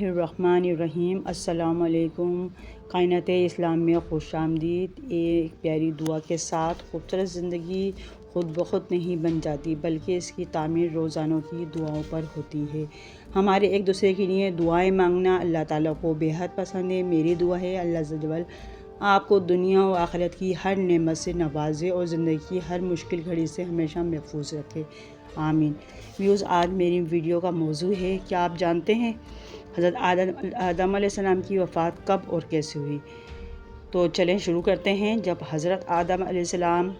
الرحمن الرحیم۔ السلام علیکم۔ کائنات اسلام میں خوش آمدید۔ ایک پیاری دعا کے ساتھ خوبصورت زندگی خود بخود نہیں بن جاتی، بلکہ اس کی تعمیر روزانہ کی دعاؤں پر ہوتی ہے۔ ہمارے ایک دوسرے کے لیے دعائیں مانگنا اللہ تعالیٰ کو بے حد پسند ہے۔ میری دعا ہے اللہ عز و جل آپ کو دنیا و آخرت کی ہر نعمت سے نوازے اور زندگی کی ہر مشکل گھڑی سے ہمیشہ محفوظ رکھے، آمین۔ ویوز، آج میری ویڈیو کا موضوع ہے، کیا آپ جانتے ہیں حضرت آدم علیہ السلام کی وفات کب اور کیسے ہوئی؟ تو چلیں شروع کرتے ہیں۔ جب حضرت آدم علیہ السلام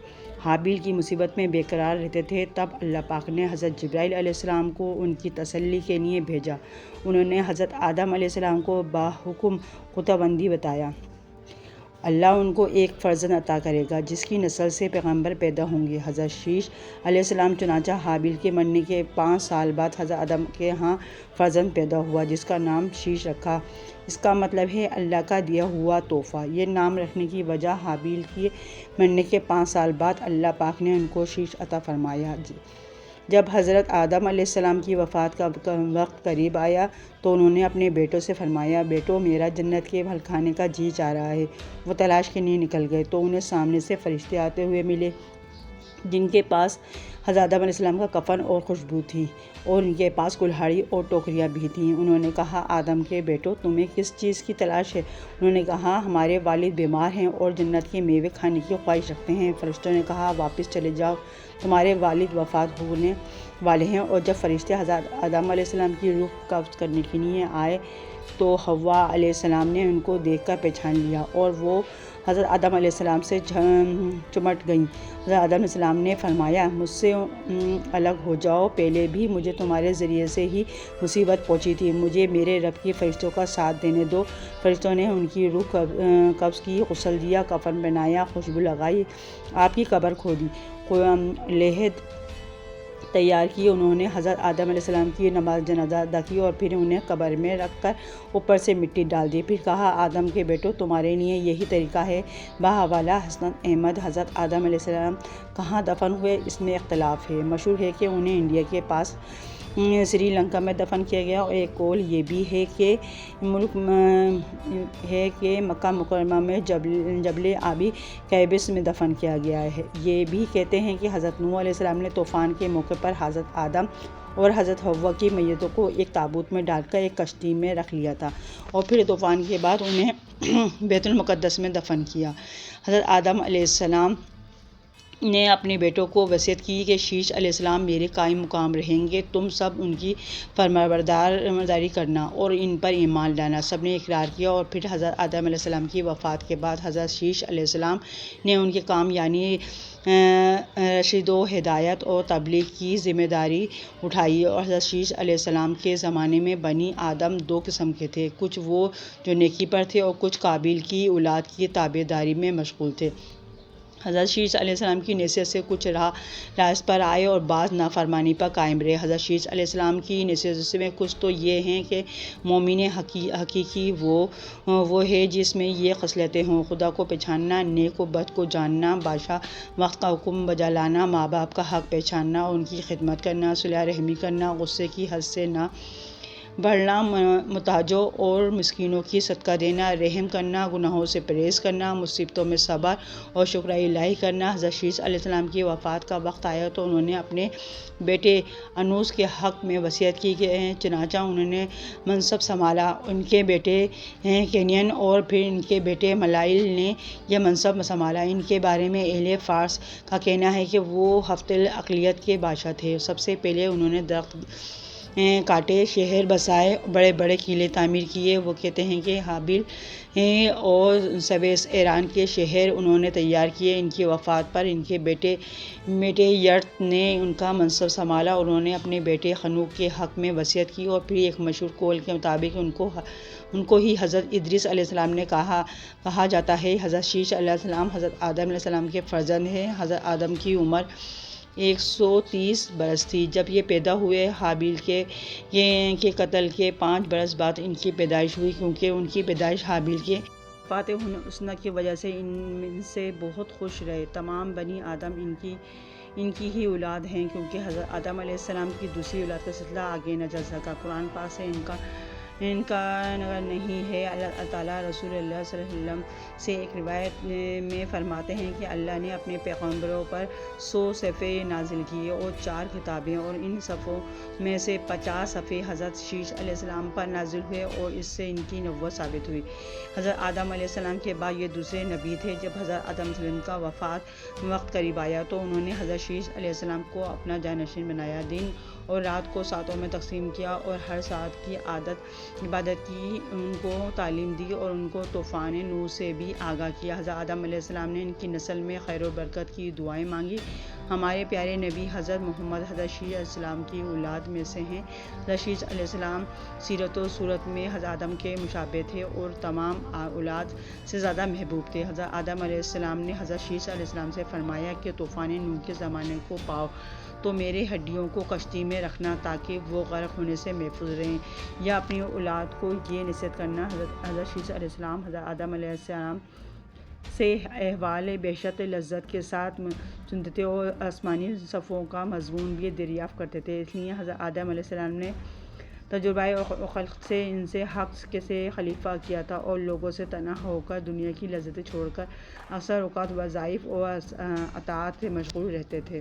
حابیل کی مصیبت میں بے قرار رہتے تھے، تب اللہ پاک نے حضرت جبرائیل علیہ السلام کو ان کی تسلی کے لیے بھیجا۔ انہوں نے حضرت آدم علیہ السلام کو باحکم خداوندی بتایا، اللہ ان کو ایک فرزند عطا کرے گا جس کی نسل سے پیغمبر پیدا ہوں گے۔ حضرت شیش علیہ السلام چنانچہ حابیل کے مرنے کے 5 سال بعد حضرت آدم کے ہاں فرزند پیدا ہوا، جس کا نام شیش رکھا۔ اس کا مطلب ہے اللہ کا دیا ہوا تحفہ۔ یہ نام رکھنے کی وجہ حابیل کے مرنے کے 5 سال بعد اللہ پاک نے ان کو شیش عطا فرمایا۔ جب حضرت آدم علیہ السلام کی وفات کا وقت قریب آیا تو انہوں نے اپنے بیٹوں سے فرمایا، بیٹو میرا جنت کے پھل کھانے کا جی چاہ رہا ہے۔ وہ تلاش کے لیے نکل گئے تو انہیں سامنے سے فرشتے آتے ہوئے ملے، جن کے پاس حضرت آدم علیہ السلام کا کفن اور خوشبو تھی، اور ان کے پاس کلہاڑی اور ٹوکریاں بھی تھیں۔ انہوں نے کہا، آدم کے بیٹو تمہیں کس چیز کی تلاش ہے؟ انہوں نے کہا، ہمارے والد بیمار ہیں اور جنت کے میوے کھانے کی خواہش رکھتے ہیں۔ فرشتوں نے کہا، واپس چلے جاؤ، تمہارے والد وفات ہونے والے ہیں۔ اور جب فرشتے حضرت آدم علیہ السلام کی روح قبض کرنے کے لیے آئے تو حوا علیہ السلام نے ان کو دیکھ کر پہچان لیا اور وہ حضرت آدم علیہ السلام سے چمٹ گئیں۔ حضرت آدم علیہ السلام نے فرمایا، مجھ سے الگ ہو جاؤ، پہلے بھی مجھے تمہارے ذریعے سے ہی مصیبت پہنچی تھی، مجھے میرے رب کے فرشتوں کا ساتھ دینے دو۔ فرشتوں نے ان کی روح قبض کی، غسل دیا، کفن بنایا، خوشبو لگائی، آپ کی قبر کھودی، لحد تیار کی۔ انہوں نے حضرت آدم علیہ السلام کی نماز جنازہ ادا کی اور پھر انہیں قبر میں رکھ کر اوپر سے مٹی ڈال دی۔ پھر کہا، آدم کے بیٹو تمہارے لیے یہی طریقہ ہے۔ بحوالہ حسنت احمد حضرت آدم علیہ السلام کہاں دفن ہوئے اس میں اختلاف ہے۔ مشہور ہے کہ انہیں انڈیا کے پاس سری لنکا میں دفن کیا گیا، اور ایک قول یہ بھی ہے کہ مکہ مکرمہ میں جبل آبی قیبس میں دفن کیا گیا ہے۔ یہ بھی کہتے ہیں کہ حضرت نوح علیہ السلام نے طوفان کے موقع پر حضرت آدم اور حضرت حوا کی میتوں کو ایک تابوت میں ڈال کر ایک کشتی میں رکھ لیا تھا، اور پھر طوفان کے بعد انہیں بیت المقدس میں دفن کیا۔ حضرت آدم علیہ السلام نے اپنے بیٹوں کو وصیت کی کہ شیش علیہ السلام میرے قائم مقام رہیں گے، تم سب ان کی فرمانبرداری کرنا اور ان پر ایمان لانا۔ سب نے اقرار کیا، اور پھر حضرت آدم علیہ السلام کی وفات کے بعد حضرت شیش علیہ السلام نے ان کے کام یعنی رشد و ہدایت اور تبلیغ کی ذمہ داری اٹھائی۔ اور حضرت شیش علیہ السلام کے زمانے میں بنی آدم 2 قسم کے تھے، کچھ وہ جو نیکی پر تھے اور کچھ قابیل کی اولاد کی تابع داری میں مشغول تھے۔ حضرت شیش علیہ السلام کی نصیحت سے کچھ راست پر آئے اور بعض نافرمانی پر قائم رہے۔ حضرت شیش علیہ السلام کی نصیحت میں کچھ تو یہ ہیں کہ مومن حقیقی وہ ہے جس میں یہ خصلتیں ہوں: خدا کو پہچاننا، نیک و بد کو جاننا، بادشاہ وقت کا حکم بجا لانا، ماں باپ کا حق پہچاننا اور ان کی خدمت کرنا، صلہ رحمی کرنا، غصے کی حد سے نہ بڑھنا، محتاجوں اور مسکینوں کی صدقہ دینا، رحم کرنا، گناہوں سے پرہیز کرنا، مصیبتوں میں صبر اور شکر الہی کرنا۔ حضرت شیش علیہ السلام کی وفات کا وقت آیا تو انہوں نے اپنے بیٹے انوس کے حق میں وصیت کی، چنانچہ انہوں نے منصب سنبھالا۔ ان کے بیٹے کینین اور پھر ان کے بیٹے ملائل نے یہ منصب سنبھالا۔ ان کے بارے میں اہل فارس کا کہنا ہے کہ وہ ہفت الاقلیت کے بادشاہ تھے۔ سب سے پہلے انہوں نے درخت کاٹے، شہر بسائے، بڑے بڑے قلعے تعمیر کیے۔ وہ کہتے ہیں کہ حابل اور سویس ایران کے شہر انہوں نے تیار کیے۔ ان کی وفات پر ان کے بیٹے یرت نے ان کا منصب سنبھالا۔ انہوں نے اپنے بیٹے خنوخ کے حق میں وصیت کی، اور پھر ایک مشہور قول کے مطابق ان کو ہی حضرت ادریس علیہ السلام نے کہا جاتا ہے۔ حضرت شیش علیہ السلام حضرت آدم علیہ السلام کے فرزند ہیں۔ حضرت آدم کی عمر 130 برس تھی جب یہ پیدا ہوئے۔ حابیل کے قتل کے 5 برس بعد ان کی پیدائش ہوئی، کیونکہ ان کی پیدائش حابیل کے وفات حسنہ کی وجہ سے ان سے بہت خوش رہے۔ تمام بنی آدم ان کی ہی اولاد ہیں، کیونکہ حضرت آدم علیہ السلام کی دوسری اولاد کا سلسلہ آگے نہ چل سکا۔ قرآن پاک سے ان کا ان کا نہیں ہے۔ اللہ تعالیٰ رسول اللہ صلی اللہ علیہ وسلم سے ایک روایت میں فرماتے ہیں کہ اللہ نے اپنے پیغمبروں پر 100 صفحے نازل کیے اور 4 کتابیں، اور ان صفوں میں سے 50 صفحے حضرت شیش علیہ السلام پر نازل ہوئے اور اس سے ان کی نبوت ثابت ہوئی۔ حضرت آدم علیہ السلام کے بعد یہ دوسرے نبی تھے۔ جب حضرت آدم علیہ السلام کا وفات وقت قریب آیا تو انہوں نے حضرت شیش علیہ السلام کو اپنا جانشین بنایا، دن اور رات کو ساتوں میں تقسیم کیا اور ہر ساتھ کی عبادت کی، ان کو تعلیم دی اور ان کو طوفان نوح سے بھی آگاہ کیا۔ حضرت آدم علیہ السلام نے ان کی نسل میں خیر و برکت کی دعائیں مانگی۔ ہمارے پیارے نبی حضرت محمد حضرت شیش علیہ السلام کی اولاد میں سے ہیں۔ حضرت شیش علیہ السلام سیرت و صورت میں حضرت آدم کے مشابہ تھے اور تمام اولاد سے زیادہ محبوب تھے۔ حضرت آدم علیہ السلام نے حضرت شیش علیہ السلام سے فرمایا کہ طوفان نوح کے زمانے کو پاؤ تو میرے ہڈیوں کو کشتی میں رکھنا تاکہ وہ غرق ہونے سے محفوظ رہیں، یا اپنی اولاد کو یہ نصیحت کرنا۔ حضرت شیش علیہ السلام حضرت آدم علیہ السلام سے احوال بعثت لذت کے ساتھ سنتے تھے اور آسمانی صفوں کا مضمون بھی دریافت کرتے تھے۔ اس لیے حضرت آدم علیہ السلام نے تجربہ خلق سے ان سے حق سے خلیفہ کیا تھا اور لوگوں سے تنہا ہو کر دنیا کی لذتیں چھوڑ کر اکثر اوقات وظائف اور اطاعت سے مشغول رہتے تھے۔